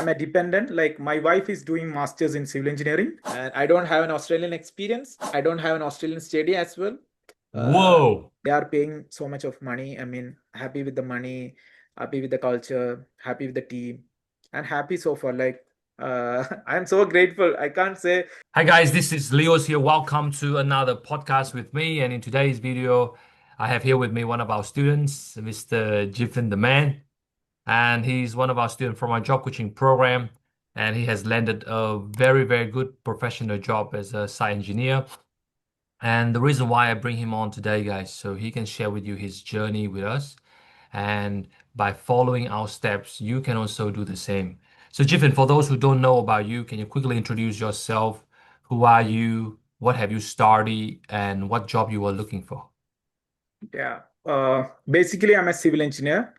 I'm a dependent. Like my wife is doing masters in civil engineering, and I don't have an Australian experience. I don't have an Australian study as well. Whoa. They are paying so much of money. I mean, happy with the money, happy with the culture, happy with the team, and happy so far. Like I'm so grateful. I can't say. Hi guys, this is Leos here. Welcome to another podcast with me. And in today's video, I have here with me one of our students, Mr. 𝗙𝗡𝗪 the man. And he's one of our students from our job coaching program. And he has landed a very, very good professional job as a site engineer. And the reason why I bring him on today, guys, so he can share with you his journey with us. And by following our steps, you can also do the same. So, 𝗙𝗡𝗪, for those who don't know about you, can you quickly introduce yourself? Who are you? What have you studied? And what job you were looking for? Yeah. Basically, I'm a civil engineer,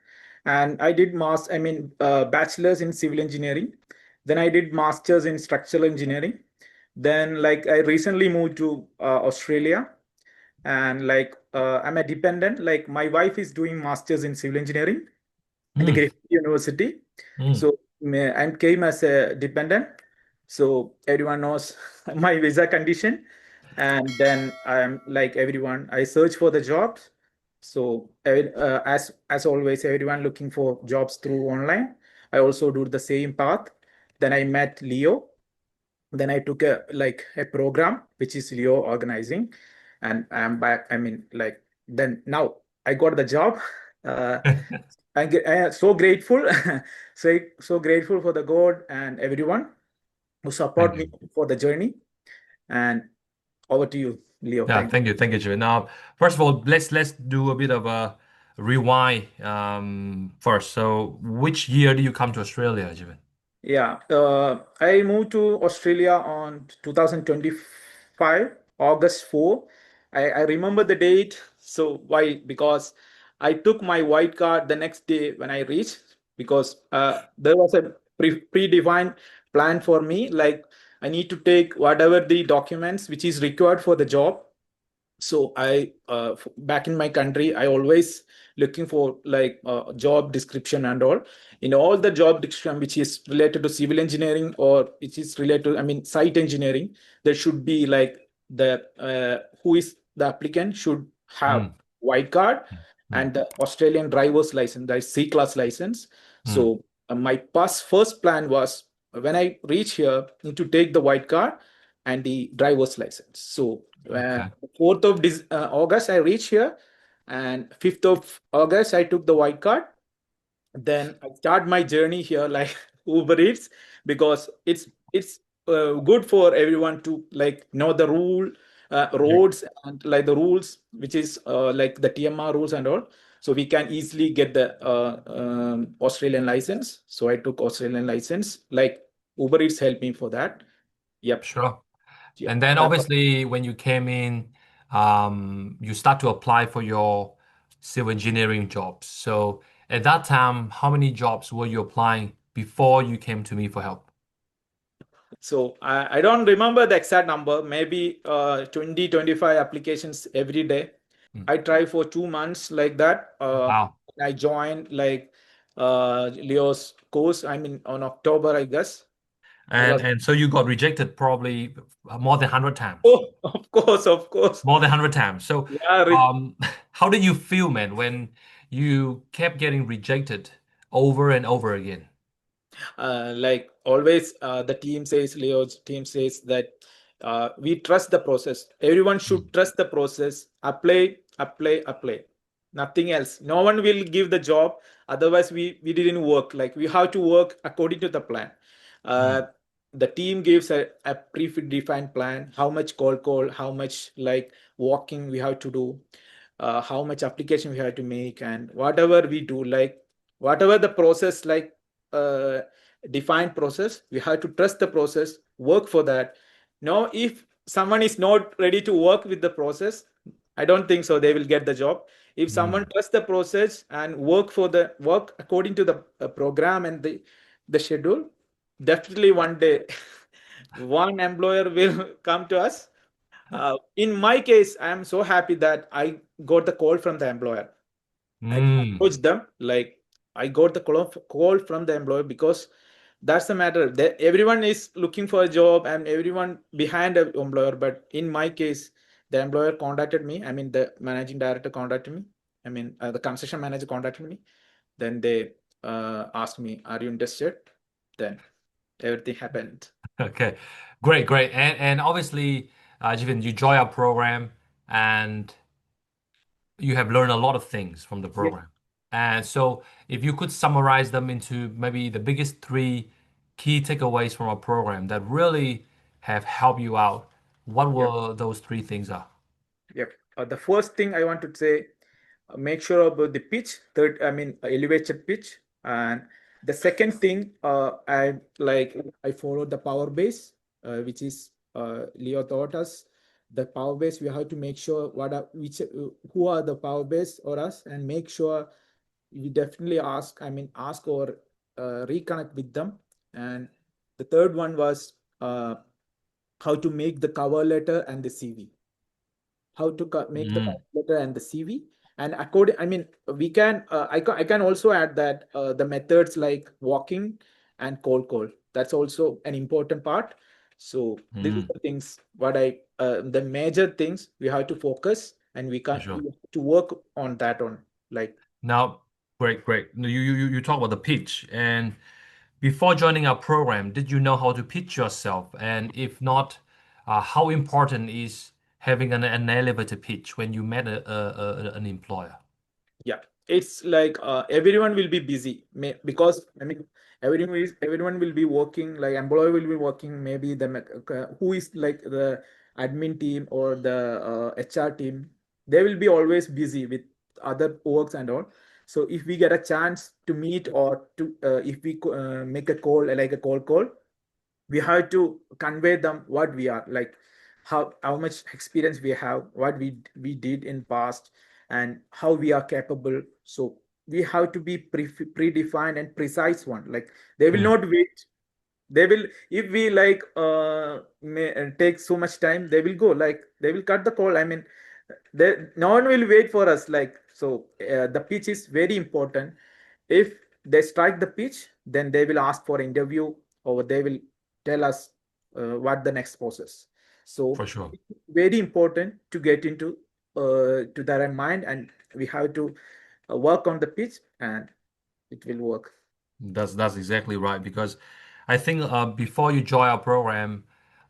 and I did bachelor's in civil engineering. Then I did master's in structural engineering. Then, like, I recently moved to Australia, and I'm a dependent. Like, my wife is doing master's in civil engineering at the Mm, Griffith University. mm, So I came as a dependent. So everyone knows my visa condition. And then I'm like everyone, I search for the jobs. So as always, everyone looking for jobs through online. I also do the same path. Then I met Leo. Then I took a program which is Leo organizing, and I'm back. I mean, like then now I got the job. Uh, I am so grateful, so grateful for the God and everyone who thank support me you. for the journey. And over to you, Leo. Yeah, Thank you. thank you, 𝗙𝗡𝗪. Now, first of all, let's do a bit of a rewind first. So, which year did you come to Australia, 𝗙𝗡𝗪? Yeah, I moved to Australia on 2025, August 4. I remember the date. So why? Because I took my white card the next day when I reached, because there was a predefined plan for me. Like I need to take whatever the documents which is required for the job. So back in my country, I always looking for like job description and all. In all the job description which is related to civil engineering or which is related to, I mean, site engineering, there should be like the who is the applicant should have Mm, white card mm, and the Australian driver's license, that is C-class license. mm. So my first plan was when I reach here, need to take the white card and the driver's license. So Okay. 4th of August, I reached here, and 5th of August, I took the white card. Then I start my journey here like Uber Eats, because it's good for everyone to like know the roads and like the rules, which is like the TMR rules and all. So we can easily get the Australian license. So I took Australian license. Like Uber Eats helped me for that. Yep. Sure. Yeah. And then That obviously when you came in, you start to apply for your civil engineering jobs. So at that time, how many jobs were you applying before you came to me for help? So I don't remember the exact number, maybe 20, 25 applications every day. Hmm. I try for 2 months like that. Wow. I joined like Leo's course, I mean, on October, I guess. It was, And so you got rejected probably more than 100 times. oh, of course, of course. More than 100 times. So Yeah, how did you feel, man, when you kept getting rejected over and over again? like always, the team says, Leo's team says that we trust the process. Everyone Hmm. should trust the process. Apply, apply, apply. Nothing else. No one will give the job. Otherwise, we didn't work. Like we have to work according to the plan. Hmm. Uh, the team gives a predefined plan. How much cold call, how much like walking we have to do, how much application we have to make, and whatever we do, like whatever the process like. Defined process, we have to trust the process, work for that. Now if someone is not ready to work with the process, I don't think so they will get the job. If someone Hmm. trusts the process and work according to the program and the schedule, definitely one day one employer will come to us. In my case, I am so happy that I got the call from the employer. I Hmm. approached them, like I got the call from the employer because That's the matter. Everyone is looking for a job and everyone behind an employer. But in my case, the employer contacted me. I mean, the managing director contacted me. I mean, the construction manager contacted me. Then they asked me, "Are you interested?" Then everything happened. Okay, great, great. And obviously, Jivan, you join our program and you have learned a lot of things from the Yeah. program. And so, if you could summarize them into maybe the biggest three key takeaways from our program that really have helped you out, what Yeah. were those three things are? Yep. The first thing I want to say, make sure about the pitch. Third, I mean, elevated pitch. And the second thing, I followed the power base, which is Leo taught us. The power base, we have to make sure who are the power base or us, and make sure we definitely ask or reconnect with them. And the third one was how to make the cover letter and the CV, how to make the Mm, cover letter and the CV. And according, I mean, we can, I can also add that the methods like walking and cold call, that's also an important part. So these are mm, the things, the major things we have to focus, and for sure. we have to work on that on, like, Now, great, great. No, you talk about the pitch, and before joining our program, did you know how to pitch yourself? And if not, how important is having an elevator pitch when you met an employer? yeah, it's like everyone will be busy because I mean everyone will be working, like employee will be working, maybe who is like the admin team or the HR team, they will be always busy with other works and all. So if we get a chance to meet, or to if we make a call, like a call, we have to convey them what we are like, how much experience we have, what we did in past, and how we are capable. So we have to be predefined and precise one, like they will Mm, not wait. They will, if we like take so much time, they will go, like they will cut the call. I mean, no one will wait for us, like. So the pitch is very important. If they strike the pitch, then they will ask for interview, or they will tell us what the next process. So for sure. it's very important to get into to their mind, and we have to work on the pitch, and it will work. That's exactly right because I think before you join our program,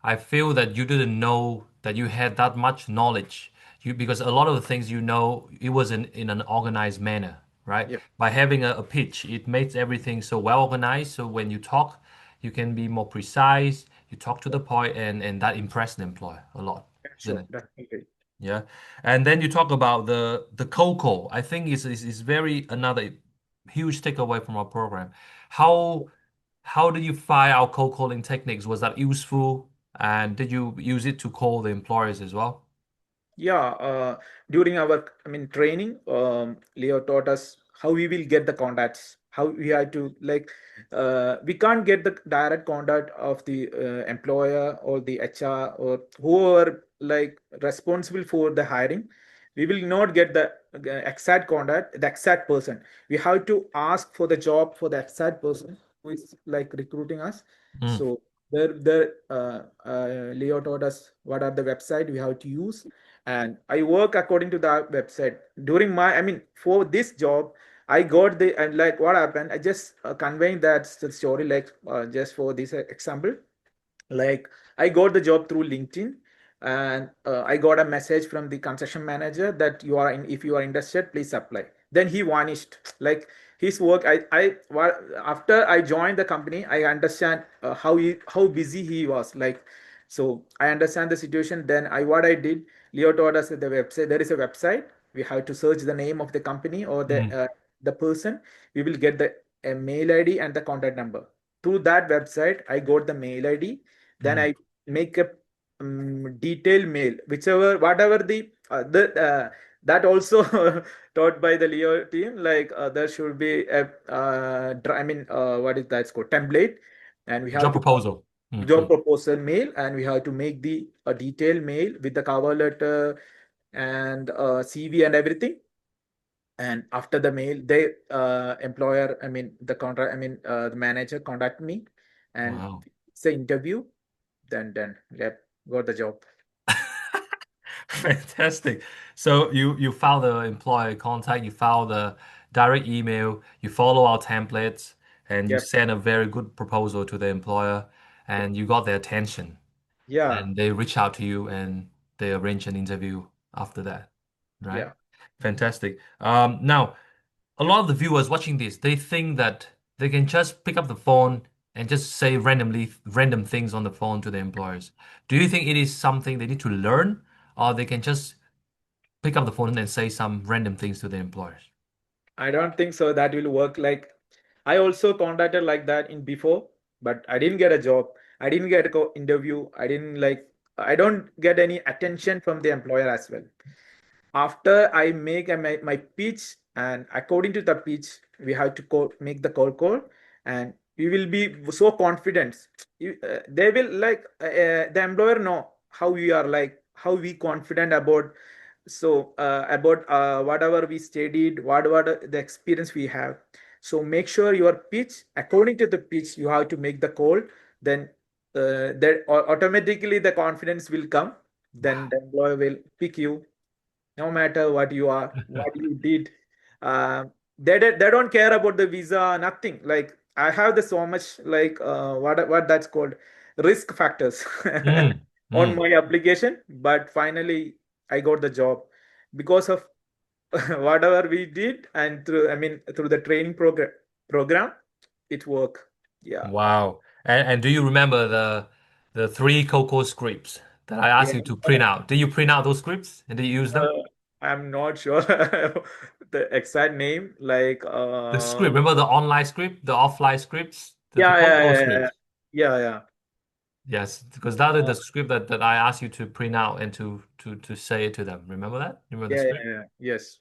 I feel that you didn't know that you had that much knowledge. You because a lot of the things you know it was in an organized manner, right? Yep. By having a pitch, it makes everything so well organized. So when you talk, you can be more precise. You talk to the point, and that impressed the employer a lot, isn't Sure, it? definitely. Yeah. And then you talk about the cocoa. I think is very another huge takeaway from our program. How how did you find our cold calling techniques? Was that useful? And did you use it to call the employers as well? Yeah, during our, I mean, training, Leo taught us how we will get the contacts, how we have to like, we can't get the direct contact of the employer or the HR or whoever like responsible for the hiring. We will not get the exact contact, the exact person. We have to ask for the job for the exact person who is like recruiting us. Mm, So Leo taught us what are the website we have to use, and I work according to that website. During my, I mean, for this job, I got the, and like what happened, I just conveying that story, like just for this example, like I got the job through LinkedIn, and I got a message from the construction manager that you are in, if you are interested, please apply. Then he vanished. Like his work, after I joined the company, I understand how busy he was, like. So I understand the situation. Then what I did, Leo taught us that the website, there is a website, we have to search the name of the company or mm, the person. We will get the mail ID and the contact number. Through that website, I got the mail ID. Then mm. I make a detailed mail, whichever, whatever the that also taught by the Leo team. Like there should be a I mean, what is that? It's called template, and we have Job to proposal. Mm, job mm, proposal mail, and we have to make the a detailed mail with the cover letter and CV and everything. And after the mail, they employer, I mean the contract, I mean the manager contact me. and Wow. it's an interview. Then yep, got the job. Fantastic. So you found the employer contact, you found the direct email, you follow our templates, and you Yep. send a very good proposal to the employer, Yep. and you got their attention, Yeah. and they reach out to you and they arrange an interview after that, right? Yeah. Fantastic. Now a lot of the viewers watching this, they think that they can just pick up the phone and just say random things on the phone to the employers. Do you think it is something they need to learn, or they can just pick up the phone and say some random things to the employers? I don't think so that will work. Like I also contacted like that in before, but I didn't get a job. I didn't get a interview. I don't get any attention from the employer as well. After I make my pitch, and according to the pitch, we have to make the call, and we will be so confident. They will like the employer know how we are, like how we confident about, so about whatever we studied, what the experience we have. So make sure your pitch, according to the pitch, you have to make the call. Then that automatically the confidence will come. Then the employer will pick you, no matter what you are, what you did. uh, they don't care about the visa, nothing. Like I have the so much, like what that's called, risk factors Mm, on mm. my application, but finally I got the job because of whatever we did, and through, I mean, through the training program it worked. Yeah. Wow. And do you remember the three Coco scripts that I asked Yeah. you to print out? Did you print out those scripts and did you use them? uh, I'm not sure the exact name, like The script, remember the online script, the offline scripts, the yeah, Coco scripts. yeah. Yes, because that is Uh, the script that I asked you to print out and to say it to them. Remember that? Remember the script? yes,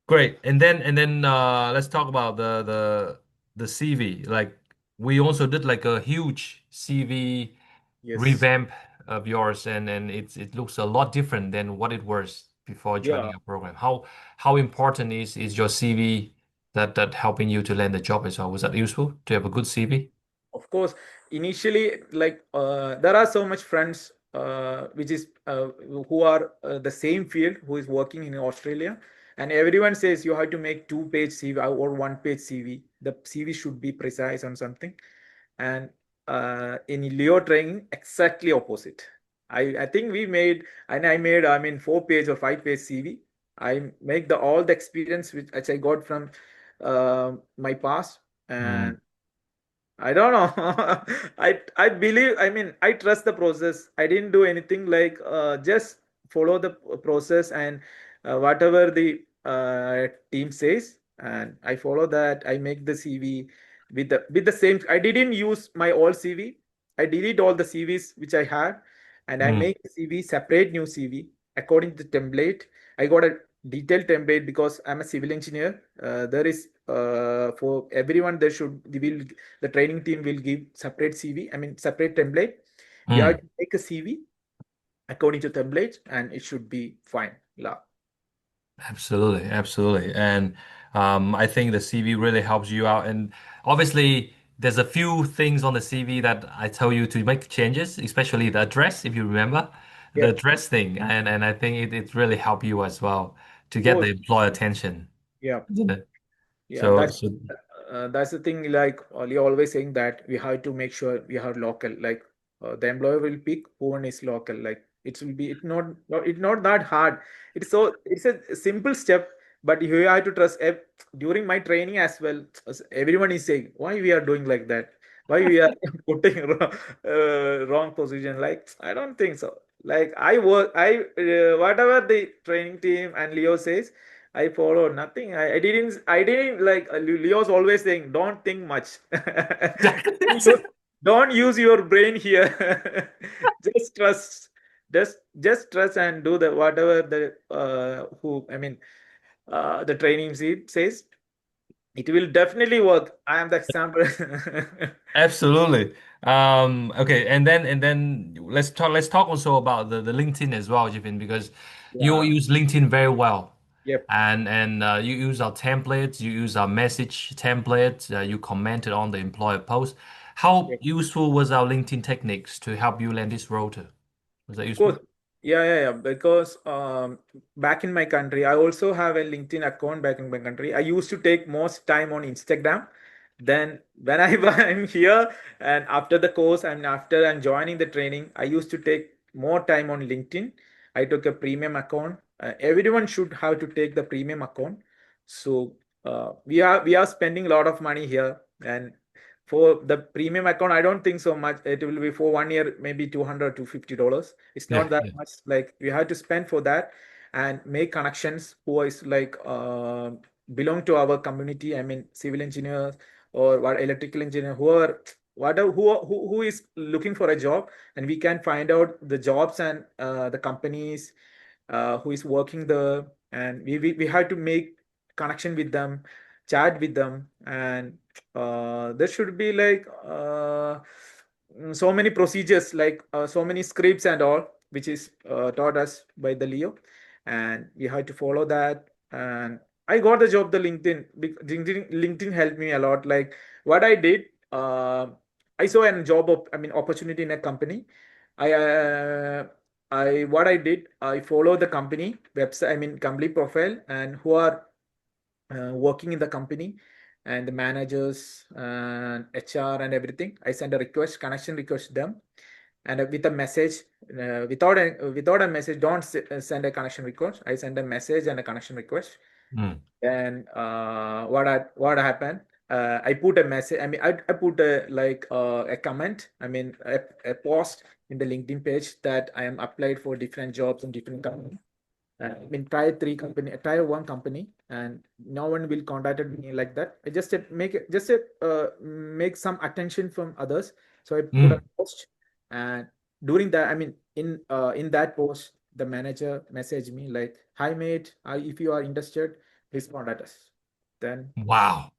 Great. And then let's talk about the CV. Like we also did like a huge CV yes, revamp of yours and it looks a lot different than what it was before yeah. joining your program. How important is your CV that helping you to land the job as well? Was that useful to have a good CV? Of course, initially, like there are so much friends which is who are the same field, who is working in Australia, and everyone says you have to make two-page CV or one-page CV. The CV should be precise on something, and in Leo training, exactly opposite. I think we made, and I made, I mean, 4-page or 5-page CV. I make the all the experience which I got from my past. Mm, And I don't know. I believe, I mean, I trust the process. I didn't do anything, like just follow the process, and whatever the team says, and I follow that. I make the CV with the same. I didn't use my old CV. I delete all the CVs which I had, and I mm, make CV separate new CV according to the template. I got a detailed template because I'm a civil engineer. There is for everyone there should will the training team will give separate CV, I mean separate template. You have mm. to make a CV according to template, and it should be fine. La. Absolutely, absolutely. And I think the CV really helps you out. And obviously, there's a few things on the CV that I tell you to make changes, especially the address, if you remember, the Yep, address thing. And I think it really helped you as well to of get the course. employer attention, Yeah. isn't it? Yeah, So, so that's the thing. Like you're always saying that we have to make sure we have local. Like the employer will pick who one is local. Like it will be. It's not that hard. It's a simple step, but you have to trust. During my training as well, everyone is saying why we are doing like that. Why we are putting wrong position. Like I don't think so. Like I work. Whatever the training team and Leo says. I followed nothing. I didn't like Leo's always saying, don't think much. exactly. Don't use your brain here. Just trust. Just trust and do the whatever the who I mean the training sheet says. It will definitely work. I am the example. Absolutely. Okay, and then let's talk also about the LinkedIn as well, Jiffin, because you Yeah. use LinkedIn very well. Yep. And you use our templates, you use our message templates, you commented on the employer post. How useful was our LinkedIn techniques to help you land this role too? Was that Of useful? course. Yeah. Because back in my country, I also have a LinkedIn account back in my country. I used to take most time on Instagram. Then when I'm here and after the course and after I'm joining the training, I used to take more time on LinkedIn. I took a premium account. Everyone should have to take the premium account. So we are spending a lot of money here, and for the premium account, I don't think so much. It will be for 1 year, maybe 200 to $50. It's not Yeah, that yeah. much. Like we have to spend for that and make connections who is like belong to our community. I mean, civil engineers or what electrical engineer who are whatever who is looking for a job, and we can find out the jobs and the companies who is working there, and we have to make connection with them, chat with them, and there should be like so many procedures, like so many scripts and all, which is taught us by the Leo, and we have to follow that. And I got the job the LinkedIn. LinkedIn helped me a lot. Like what I did, I saw a opportunity in a company. I what I did, I follow the company website, company profile, and who are working in the company, and the managers and HR and everything. I send a request, connection request to them, and with a message, without a message, don't send a connection request. I send a message and a connection request. Mm. And what happened? I put a message. I put a comment. A post in the LinkedIn page that I am applied for different jobs in different companies. Try one company, and no one will contacted me like that. I just make some attention from others. So I put a Mm. post, and during that, in that post, the manager messaged me like, "Hi mate, if you are interested, please contact us." Then Wow.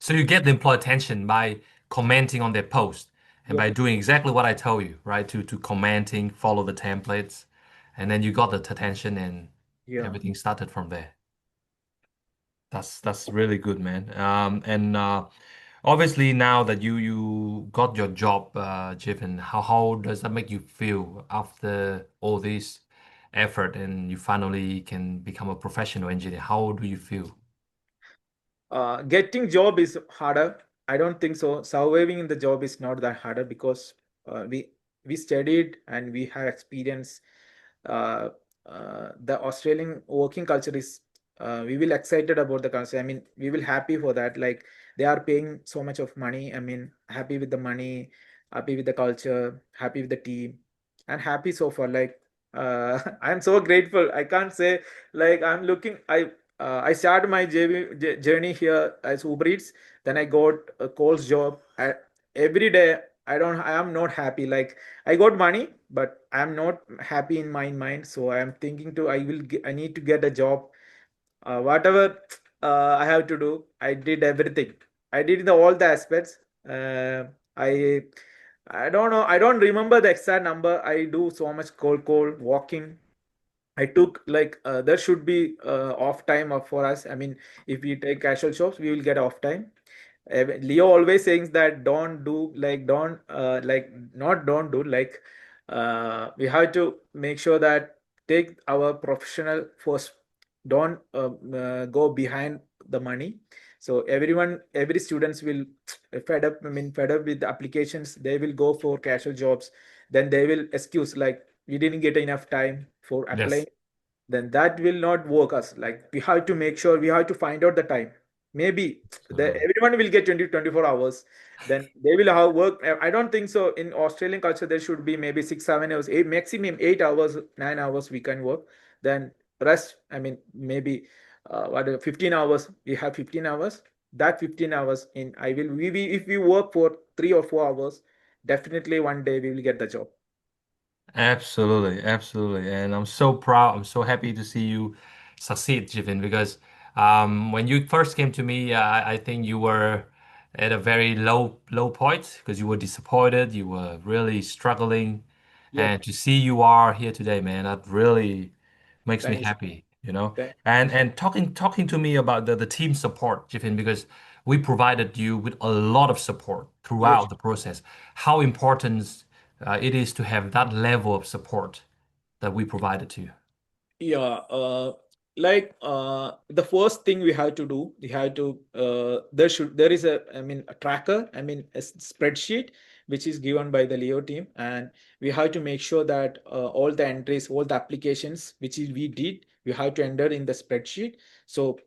So you get the employee attention by commenting on their post and yeah, by doing exactly what I told you, right? To commenting, follow the templates, and then you got the attention and yeah. everything started from there. That's really good, man. And obviously now that you got your job, Jivan, how does that make you feel after all this effort and you finally can become a professional engineer? How do you feel? Getting job is harder. I don't think so. Surviving in the job is not that harder, because we studied and we have experience. uh, the Australian working culture is, we will excited about the culture. We will happy for that. Like they are paying so much of money. Happy with the money, happy with the culture, happy with the team, and happy so far. Like I'm so grateful. I can't say, like I'm looking. I started my journey here as Uber Eats. Then I got a calls job. Every day I am not happy. Like I got money, but I'm not happy in my mind. So I am thinking to I need to get a job. Whatever I have to do, I did everything. I did all the aspects. I don't know. I don't remember the exact number. I do so much cold walking. I took like there should be off time for us. If we take casual shops, we will get off time. Leo always saying that don't do like don't like not don't do like we have to make sure that take our professional first. Don't go behind the money. So every students will fed up with the applications. They will go for casual jobs. Then they will excuse like we didn't get enough time for applying. Yes. Then that will not work us. Like we have to make sure, we have to find out the time. Maybe Absolutely. everyone will get 24 hours. Then they will have work. I don't think so. In Australian culture, there should be maybe 6 7 hours, eight, maximum 8 hours, 9 hours we can work. Then rest, maybe 15 hours. We have 15 hours. That 15 hours in I will we if we work for 3 or 4 hours, definitely one day we will get the job. Absolutely, absolutely. And I'm so proud. I'm so happy to see you succeed, Jivin, because when you first came to me, I think you were at a very low point because you were disappointed, you were really struggling. Yep. And to see you are here today, man, that really makes me Thank you. happy, you know. Thank, And talking to me about the team support, Jivin, because we provided you with a lot of support Yes. throughout the process. How important it is to have that level of support that we provided to you. Yeah, the first thing we have to do, we have to there is a tracker, spreadsheet which is given by the Leo team, and we have to make sure that all the entries, all the applications we did, we have to enter in the spreadsheet. So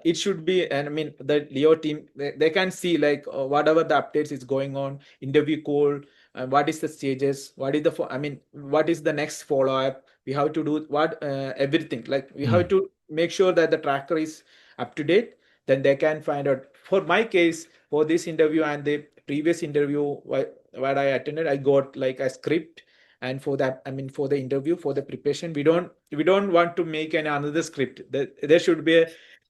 it should be, and the Leo team, they can see like whatever the updates is going on, interview call, what is the stages, what is the next follow up. We have to do everything, like we have Mm. to make sure that the tracker is up to date. Then they can find out. For my case, for this interview and the previous interview what I attended, I got like a script. And for that, for the interview, for the preparation, we don't want to make any another script. There should be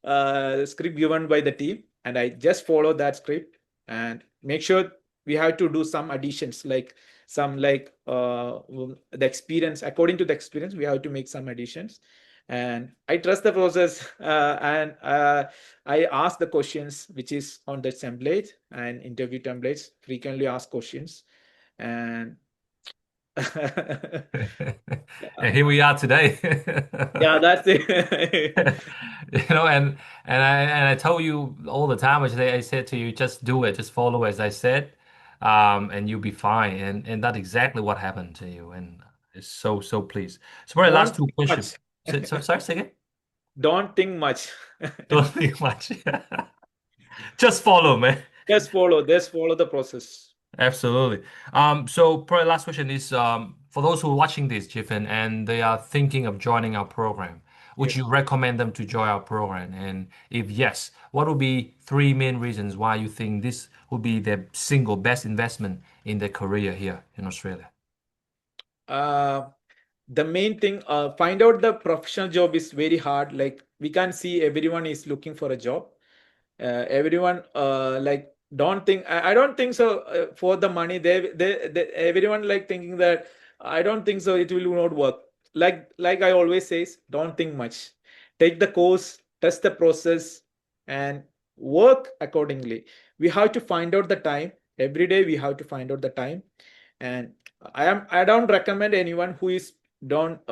a script given by the team, and I just follow that script and make sure. We have to do some additions, like some like the experience. According to the experience, we have to make some additions. And I trust the process, and I ask the questions which is on the template and interview templates, frequently asked questions. And And here we are today. yeah, that's it. And I told you all the time. I said to you, just do it, just follow as I said, and you'll be fine. And that's exactly what happened to you. And it's so pleased. So for the last Don't two think questions. much. Sorry, say again. Don't think much. Don't think much. Just follow, man. Just follow the process. Absolutely. So probably last question is for those who are watching this, Jiffin, and they are thinking of joining our program, would Yes. you recommend them to join our program? And if yes, what would be three main reasons why you think this would be the single best investment in their career here in Australia? uh the main thing, find out the professional job is very hard. Like we can see everyone is looking for a job. Everyone, like don't think, I don't think so. For the money, they everyone like thinking that I don't think so it will not work. Like I always says, don't think much. Take the course, test the process, and work accordingly. We have to find out the time every day. We have to find out the time. And I don't recommend anyone who is don't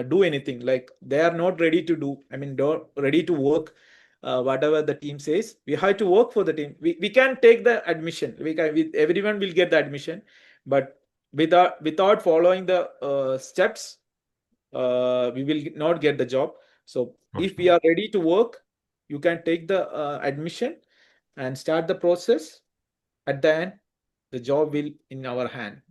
do anything, like they are not ready to do, don't ready to work. Whatever the team says, we have to work for the team. We can take the admission, everyone will get the admission, but without following the steps, we will not get the job. So For if we sure. are ready to work, you can take the admission and start the process. At the end, the job will in our hand.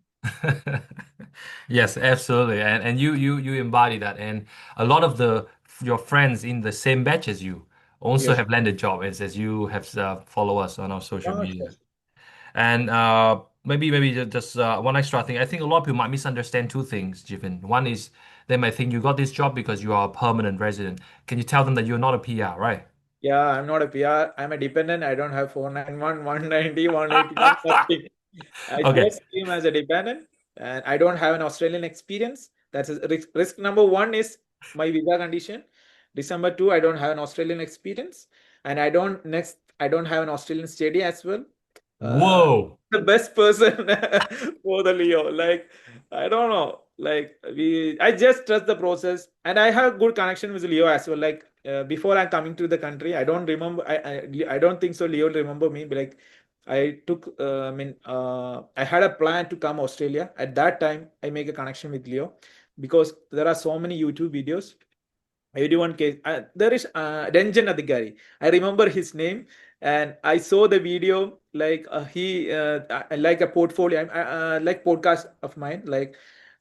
Yes, absolutely. And you embody that. And a lot of the your friends in the same batch as you also Yes. have landed job as you have follow us on our social Ah, media. sure. And maybe just one extra thing. I think a lot of people might misunderstand two things, Jiffin. One is they might think you got this job because you are a permanent resident. Can you tell them that you're not a PR, right? Yeah, I'm not a PR. I'm a dependent. I don't have 491, 190, 181, nothing. I Okay. just came as a dependent, and I don't have an Australian experience. That's a risk number one is my visa condition. December 2, I don't have an Australian experience. And I don't have an Australian study as well. Uh, Whoa. the best person for the Leo. Like, I don't know. Like I just trust the process, and I have good connection with Leo as well. Like before I'm coming to the country, I don't remember. I don't think so. Leo remember me. But like I took. I had a plan to come Australia. At that time, I make a connection with Leo because there are so many YouTube videos. Everyone case. There is Ranjan Adhikari. I remember his name, and I saw the video. Like like a portfolio, like podcast of mine. Like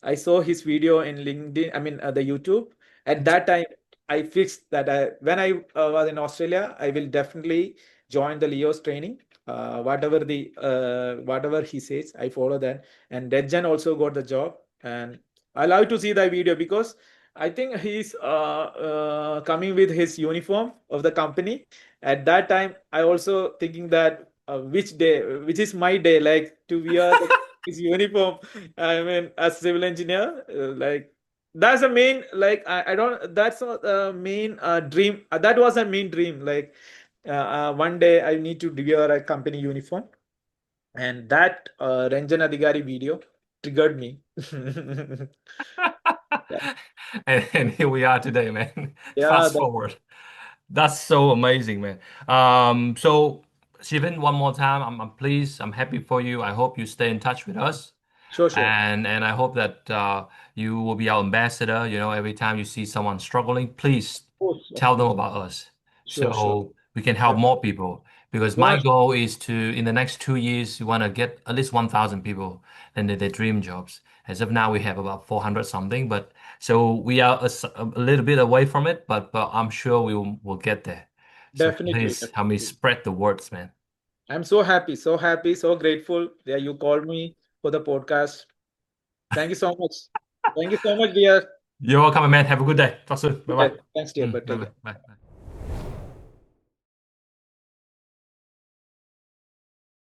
I saw his video in LinkedIn. The YouTube. At that time, I fixed that when I was in Australia, I will definitely join the Leo's training. Whatever he says, I follow that. And Ranjan also got the job, and I love to see the video because I think he's coming with his uniform of the company. At that time, I also thinking that which day, which is my day, like to wear his uniform. As civil engineer, like that's a main, like I don't. That's not a main dream. That was a main dream. Like One day I need to wear a company uniform, and that Ranjan Adhikari video triggered me. Yeah, And here we are today, man. yeah, Fast forward. That's so amazing, man. So Stephen, one more time, I'm pleased, I'm happy for you. I hope you stay in touch with us. sure, sure. And I hope that you will be our ambassador. You know, every time you see someone struggling, please Of tell them course. about us Sure, sure. so we can help Def- more people. Because my Yeah, goal is to, in the next 2 years, we want to get at least 1,000 people and their dream jobs. As of now, we have about 400 something, but so we are a little bit away from it, but I'm sure we'll get there. So definitely, please help me definitely. spread the words, man. I'm so happy, so grateful that you called me for the podcast. Thank you so much. Thank you so much, dear. You're welcome, man. Have a good day. Talk soon. Bye Yeah, bye. thanks, dear. But Bye take bye. care. Bye. Bye.